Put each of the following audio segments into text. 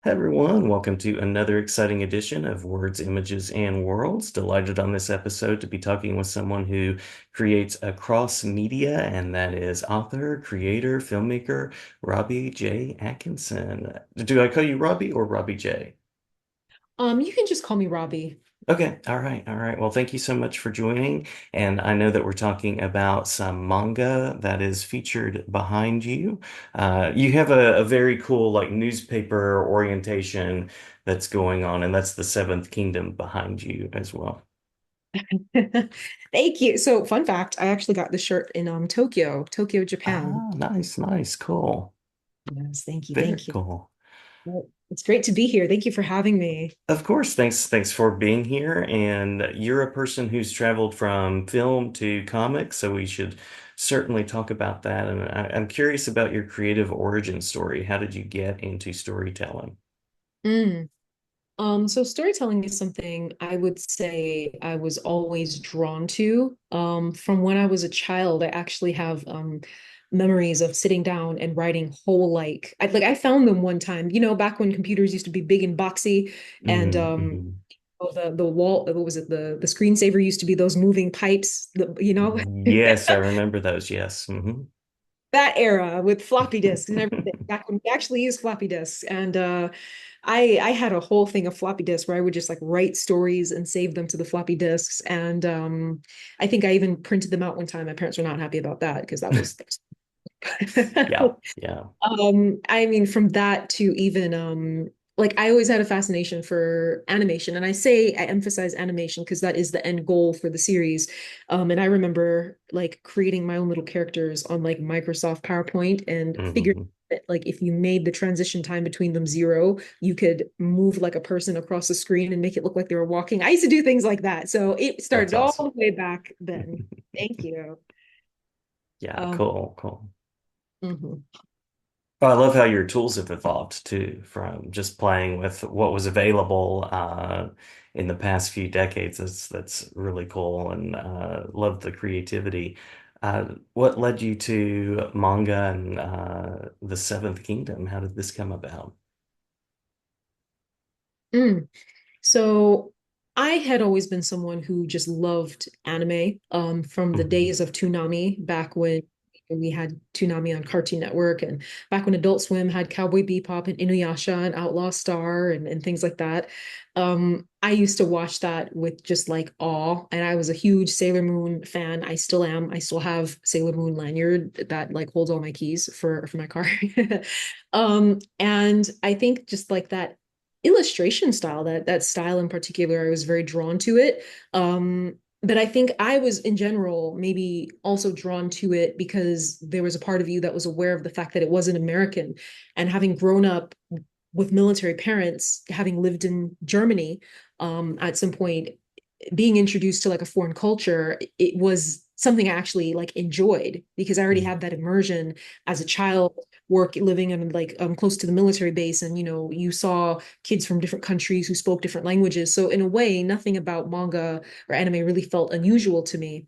Hi everyone, welcome to another exciting edition of Words, Images, and Worlds. Delighted on this episode to be talking with someone who creates across media, and that is author, creator, filmmaker, Robbie J Atkinson. Do I call you Robbie or Robbie J? You can just call me Robbie. Okay, all right, all right. Well, thank you so much for joining. And I know that we're talking about some manga that is featured behind you. You have a very cool like newspaper orientation that's going on, and that's the Seventh Kingdom behind you as well. Thank you. So, fun fact, I actually got the shirt in Tokyo, Japan. Ah, nice, nice, cool. Yes, thank you, Very thank you. cool. Well, it's great to be here. Thank you for having me. Of course, thanks for being here. And you're a person who's traveled from film to comics, so we should certainly talk about that. And I'm curious about your creative origin story. How did you get into storytelling? Mm. So storytelling is something I would say I was always drawn to. From when I was a child, I actually have memories of sitting down and writing whole I found them one time, back when computers used to be big and boxy and Mm-hmm. the wall, what was it? The screensaver used to be those moving pipes, Yes, I remember those. Yes. Hmm. that era with floppy disks and everything, back when we actually used floppy disks. And I had a whole thing of floppy disks where I would just like write stories and save them to the floppy disks. And I think I even printed them out one time. My parents were not happy about that because that was Yeah, yeah. I mean, from that to even like I always had a fascination for animation, and I emphasize animation because that is the end goal for the series. And I remember like creating my own little characters on like Microsoft PowerPoint and figuring Hmm. that like if you made the transition time between them zero, you could move like a person across the screen and make it look like they were walking. I used to do things like that. So it That's started all awesome. the way back then. Thank you. Yeah, Um, cool, cool. mhm. Well, I love how your tools have evolved too, from just playing with what was available in the past few decades. That's really cool, and love the creativity. What led you to manga and the Seventh Kingdom? How did this come about? Mm. So I had always been someone who just loved anime from the Mhm. days of Toonami, back when we had Toonami on Cartoon Network, and back when Adult Swim had Cowboy Bebop and Inuyasha and Outlaw Star and things like that. I used to watch that with just like awe, and I was a huge Sailor Moon fan. I still am. I still have Sailor Moon lanyard that like holds all my keys for my car. And I think just like that illustration style, that style in particular, I was very drawn to it. But I think I was in general maybe also drawn to it because there was a part of you that was aware of the fact that it wasn't American. And having grown up with military parents, having lived in Germany, at some point, being introduced to like a foreign culture, it was something I actually like enjoyed because I already had that immersion as a child, work living in like close to the military base, and you saw kids from different countries who spoke different languages. So in a way, nothing about manga or anime really felt unusual to me.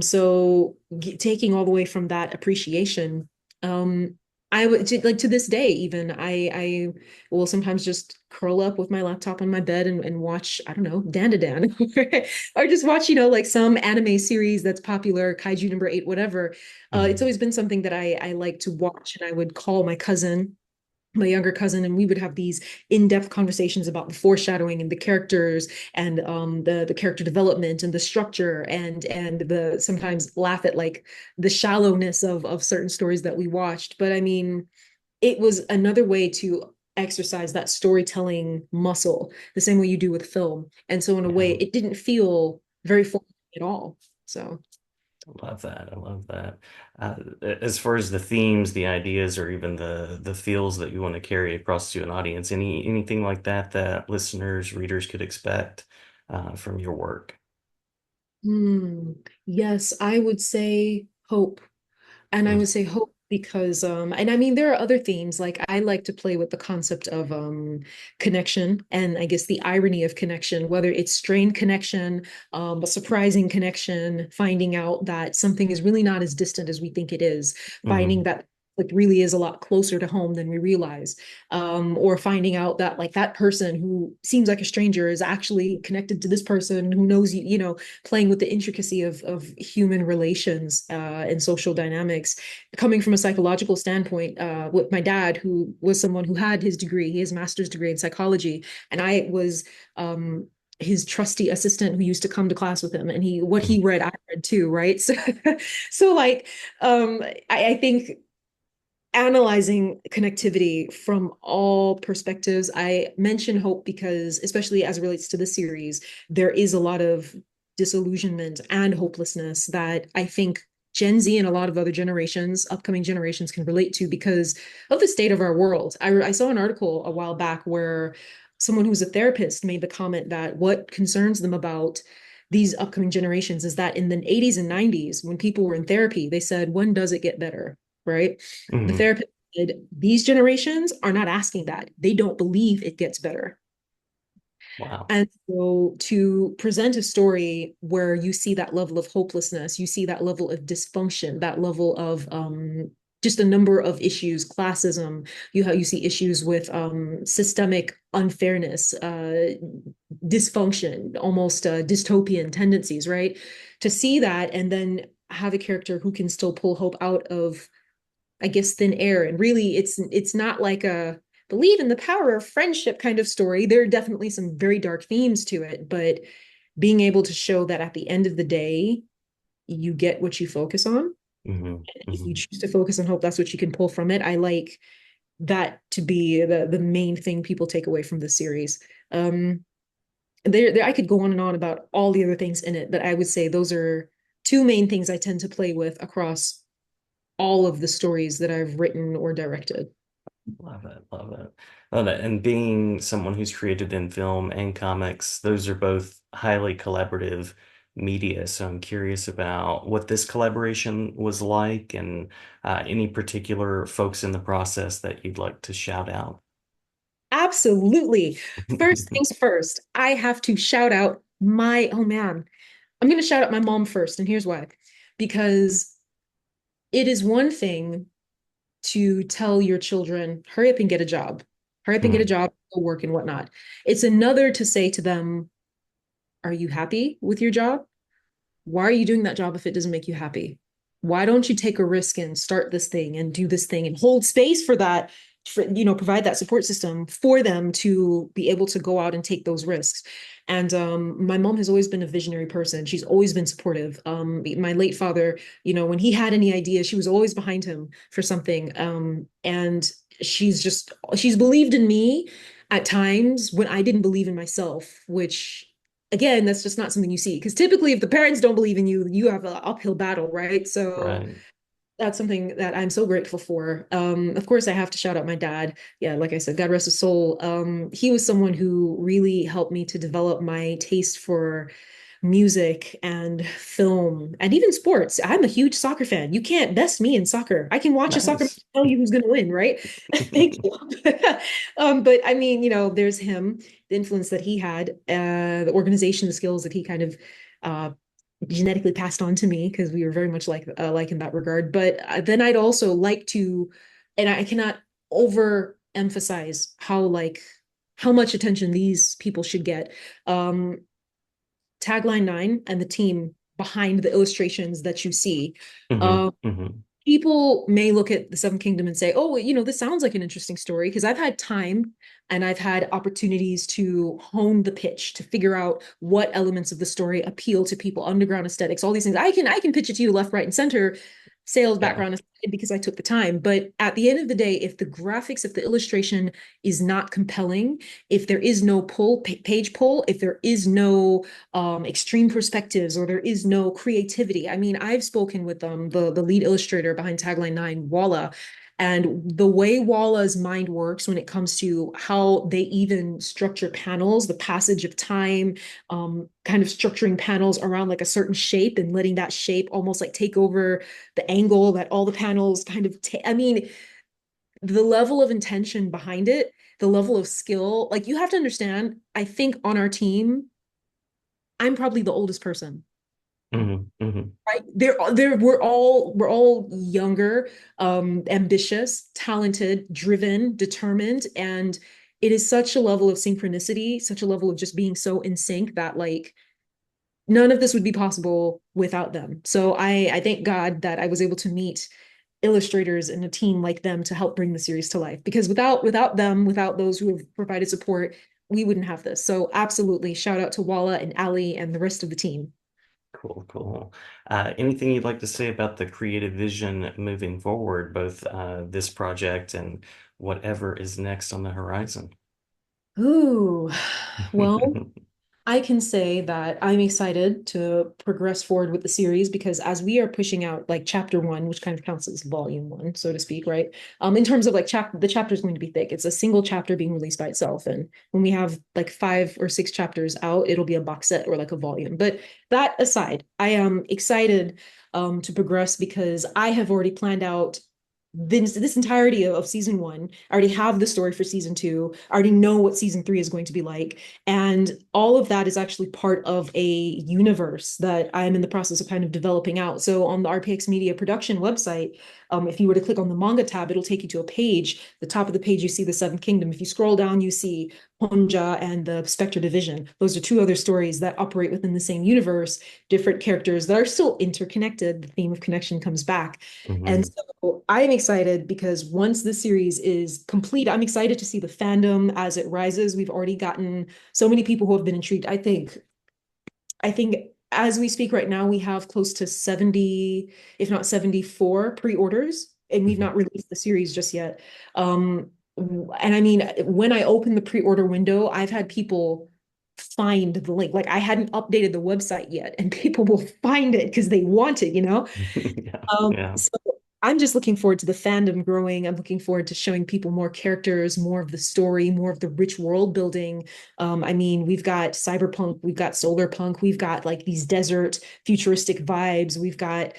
So taking all the way from that appreciation, um, I would like to this day, even I will sometimes just curl up with my laptop on my bed and watch, I don't know, Dan or just watch, like some anime series that's popular, Kaiju number eight, whatever. It's Mhm. always been something that I like to watch, and I would call my younger cousin, and we would have these in-depth conversations about the foreshadowing and the characters and the character development and the structure and the sometimes laugh at like the shallowness of certain stories that we watched. But I mean, it was another way to exercise that storytelling muscle the same way you do with film. And so in a way, Yeah. it didn't feel very foreign at all. So I love that. I love that. Uh, as far as the themes, the ideas, or even the feels that you want to carry across to an audience, anything like that that listeners, readers could expect from your work. hmm, yes, I would say hope. And I Mm. would say hope because and I mean there are other themes, like I like to play with the concept of connection, and I guess the irony of connection, whether it's strained connection, a surprising connection, finding out that something is really not as distant as we think it is, finding Mhm. that conflict really is a lot closer to home than we realize. Or finding out that like that person who seems like a stranger is actually connected to this person who knows you, playing with the intricacy of human relations and social dynamics. Coming from a psychological standpoint, with my dad, who was someone who had his degree, he has a master's degree in psychology, and I was his trusty assistant who used to come to class with him, and he what Mhm. he read I read too, right? So like I think analyzing connectivity from all perspectives. I mention hope because, especially as it relates to the series, there is a lot of disillusionment and hopelessness that I think Gen Z and a lot of other generations, upcoming generations, can relate to because of the state of our world. I saw an article a while back where someone who's a therapist made the comment that what concerns them about these upcoming generations is that in the 80s and 90s, when people were in therapy, they said, when does it get better? Right? The Mhm. therapist said, these generations are not asking that. They don't believe it gets better. Wow. And so to present a story where you see that level of hopelessness, you see that level of dysfunction, that level of just a number of issues, classism, you see issues with systemic unfairness, dysfunction, almost dystopian tendencies, right? To see that and then have a character who can still pull hope out of, I guess, thin air. And really, it's not like a believe in the power of friendship kind of story. There are definitely some very dark themes to it, but being able to show that at the end of the day, you get what you focus on. Hmm. If you Hmm. choose to focus on hope, that's what you can pull from it. I like that to be the main thing people take away from the series. Um, I could go on and on about all the other things in it, but I would say those are two main things I tend to play with across all of the stories that I've written or directed. Love it. Love it. Love it. And being someone who's created in film and comics, those are both highly collaborative media. So I'm curious about what this collaboration was like and any particular folks in the process that you'd like to shout out. Absolutely. First things first, I have to shout out oh man, I'm going to shout out my mom first. And here's why. Because it is one thing to tell your children, hurry up and get a job, hurry up and get a Mhm. job, go work and whatnot. It's another to say to them, are you happy with your job? Why are you doing that job if it doesn't make you happy? Why don't you take a risk and start this thing and do this thing and hold space for that, provide that support system for them to be able to go out and take those risks. And my mom has always been a visionary person. She's always been supportive. My late father, when he had any idea, she was always behind him for something. And she's believed in me at times when I didn't believe in myself, which again, that's just not something you see. Because typically, if the parents don't believe in you, you have an uphill battle, right? So Right. that's something that I'm so grateful for. Of course, I have to shout out my dad. Yeah, like I said, God rest his soul. He was someone who really helped me to develop my taste for music and film and even sports. I'm a huge soccer fan. You can't best me in soccer. I can watch a soccer match Nice. and tell you who's going to win, right? Thank you. But I mean, there's him, the influence that he had, the organization, the skills that he kind of uh, genetically passed on to me because we were very much like in that regard. But then I'd also like to, and I cannot overemphasize how much attention these people should get. Um, Tagline 9 and the team behind the illustrations that you see. Hmm. Um, Hmm. People may look at the Seventh Kingdom and say, oh, this sounds like an interesting story because I've had time and I've had opportunities to hone the pitch to figure out what elements of the story appeal to people, underground aesthetics, all these things. I can pitch it to you left, right, and center, sales Yeah. background because I took the time. But at the end of the day, if the graphics, if the illustration is not compelling, if there is no page pull, if there is no extreme perspectives or there is no creativity. I mean, I've spoken with the lead illustrator behind Tagline 9, Walla, and the way Walla's mind works when it comes to how they even structure panels, the passage of time, kind of structuring panels around like a certain shape and letting that shape almost like take over the angle that all the panels kind of I mean, the level of intention behind it, the level of skill, like you have to understand, I think on our team, I'm probably the oldest person. Hmm. Hmm. Right? We're all younger, ambitious, talented, driven, determined, and it is such a level of synchronicity, such a level of just being so in sync that like none of this would be possible without them. So I thank God that I was able to meet illustrators and a team like them to help bring the series to life. Because without them, without those who have provided support, we wouldn't have this. So absolutely, shout out to Walla and Ali and the rest of the team. Cool, cool. Anything you'd like to say about the creative vision moving forward, both this project and whatever is next on the horizon? Ooh, well, I can say that I'm excited to progress forward with the series because as we are pushing out like chapter one, which kind of counts as volume one, so to speak, right? In terms of like the chapter is going to be thick. It's a single chapter being released by itself. And when we have like 5 or 6 chapters out, it'll be a box set or like a volume. But that aside, I am excited to progress because I have already planned out this entirety of season one. I already have the story for season two. I already know what season three is going to be like. And all of that is actually part of a universe that I'm in the process of kind of developing out. So on the RPX Media production website, if you were to click on the manga tab, it'll take you to a page. The top of the page, you see the Seventh Kingdom. If you scroll down, you see Honja and the Spectre Division. Those are two other stories that operate within the same universe, different characters that are still interconnected. The theme of connection comes back. And Hmm. so I'm excited because once the series is complete, I'm excited to see the fandom as it rises. We've already gotten so many people who have been intrigued. I think as we speak right now, we have close to 70, if not 74 pre-orders, and we've Hmm. not released the series just yet. And I mean, when I open the pre-order window, I've had people find the link. Like I hadn't updated the website yet, and people will find it because they want it, you know? Yeah, yeah. So I'm just looking forward to the fandom growing. I'm looking forward to showing people more characters, more of the story, more of the rich world building. I mean, we've got cyberpunk, we've got solar punk, we've got like these desert futuristic vibes, we've got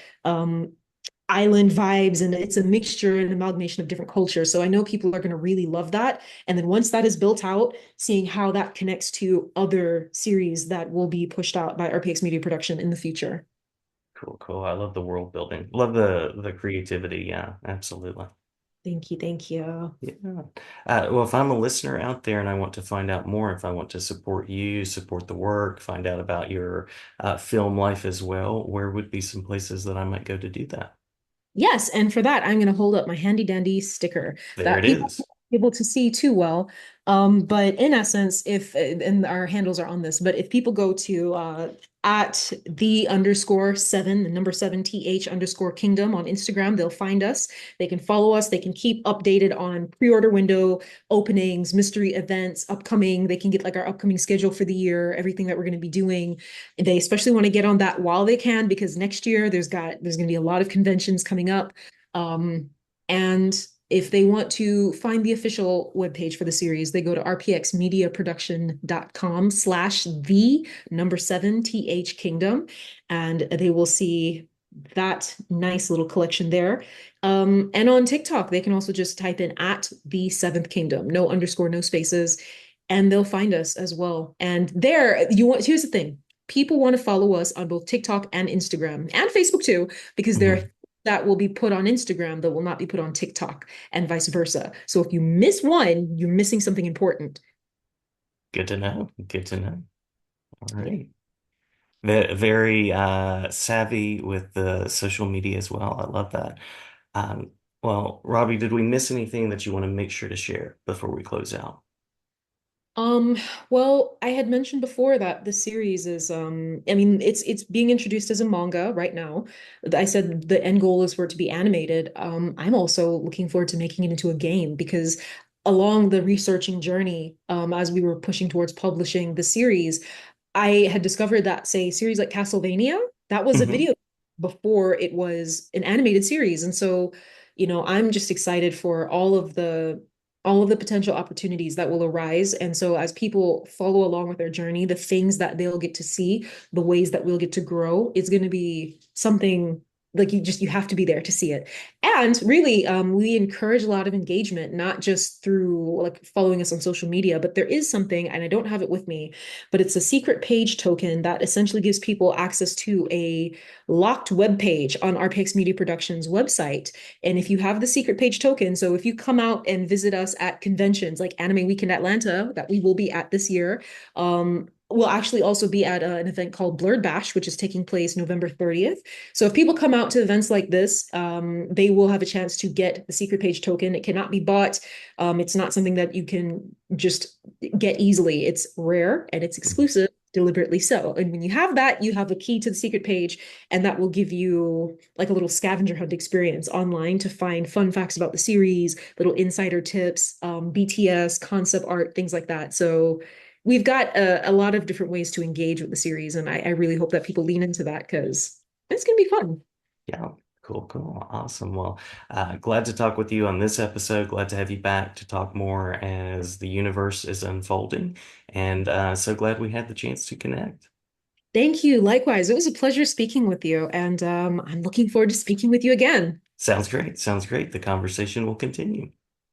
island vibes, and it's a mixture and amalgamation of different cultures. So I know people are going to really love that. And then once that is built out, seeing how that connects to other series that will be pushed out by RPX Media Production in the future. Cool, cool. I love the world building. Love the creativity. Yeah, absolutely. Thank you. Thank you. Yeah. Well, if I'm a listener out there and I want to find out more, if I want to support you, support the work, find out about your film life as well, where would be some places that I might go to do that? Yes, and for that, I'm going to hold up my handy dandy sticker There that it people is. are able to see too well. But in essence, if and our handles are on this, but if people go to at the_7, the number 7th_kingdom on Instagram, they'll find us. They can follow us. They can keep updated on pre-order window openings, mystery events, upcoming. They can get like our upcoming schedule for the year, everything that we're going to be doing. They especially want to get on that while they can because next year there's going to be a lot of conventions coming up. And if they want to find the official webpage for the series, they go to rpxmediaproduction.com/the number 7th kingdom, and they will see that nice little collection there. And on TikTok, they can also just type in at the seventh kingdom, no underscore, no spaces, and they'll find us as well. And there, here's the thing, people want to follow us on both TikTok and Instagram and Facebook too, because Mhm. that will be put on Instagram that will not be put on TikTok and vice versa. So if you miss one, you're missing something important. Good to know. Good to know. All Yeah. right. Very savvy with the social media as well. I love that. Um, well, Robbie, did we miss anything that you want to make sure to share before we close out? Um, well, I had mentioned before that the series is I mean it's being introduced as a manga right now. I said the end goal is for it to be animated. I'm also looking forward to making it into a game because along the researching journey, as we were pushing towards publishing the series, I had discovered that, say, series like Castlevania, that was a Hmm. video before it was an animated series. And so, I'm just excited for all of the potential opportunities that will arise. And so as people follow along with their journey, the things that they'll get to see, the ways that we'll get to grow, it's going to be something. like you have to be there to see it. And really, we encourage a lot of engagement, not just through like following us on social media, but there is something, and I don't have it with me, but it's a secret page token that essentially gives people access to a locked web page on RPX Media Productions website. And if you have the secret page token, so if you come out and visit us at conventions like Anime Weekend Atlanta, that we will be at this year, we'll actually also be at an event called Blurred Bash, which is taking place November 30th. So if people come out to events like this, they will have a chance to get the secret page token. It cannot be bought. It's not something that you can just get easily. It's rare and it's exclusive, deliberately so. And when you have that, you have a key to the secret page, and that will give you like a little scavenger hunt experience online to find fun facts about the series, little insider tips, BTS, concept art, things like that. So we've got a lot of different ways to engage with the series, and I really hope that people lean into that because it's going to be fun. Yeah, cool, cool. Awesome. Well, glad to talk with you on this episode. Glad to have you back to talk more as the universe is unfolding. And so glad we had the chance to connect. Thank you. Likewise, it was a pleasure speaking with you, and I'm looking forward to speaking with you again. Sounds great. Sounds great. The conversation will continue.